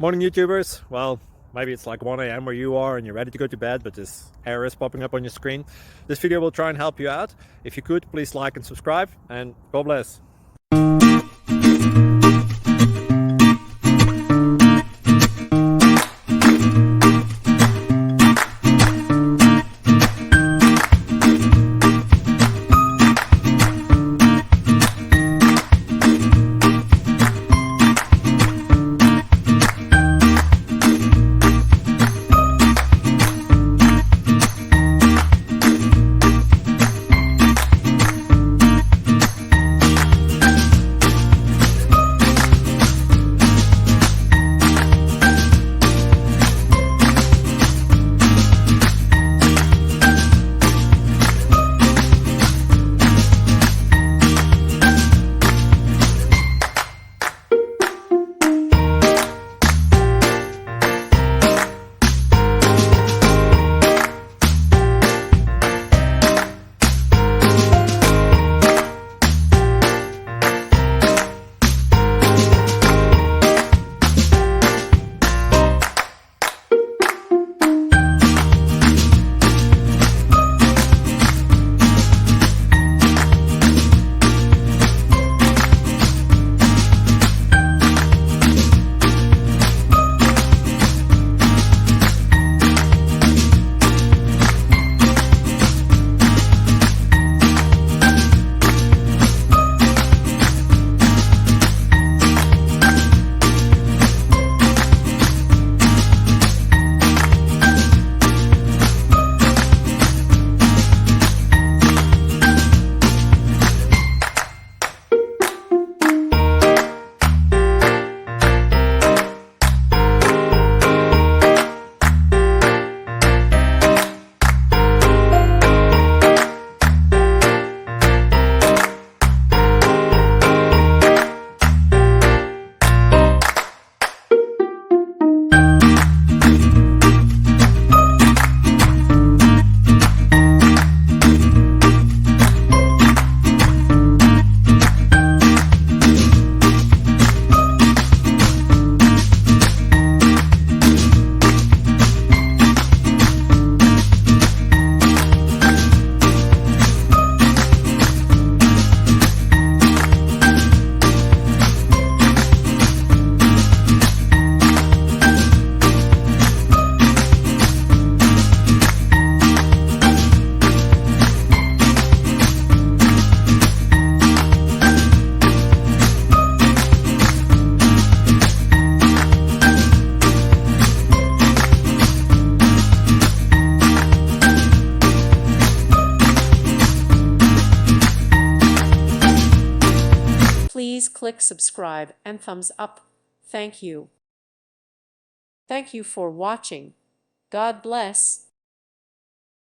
Morning YouTubers. Well, maybe it's like 1 a.m. where you are and you're ready to go to bed, but this error is popping up on your screen. This video will try and help you out. If you could, please like and subscribe, and God bless. Please click subscribe and thumbs up. Thank you. Thank you for watching. God bless.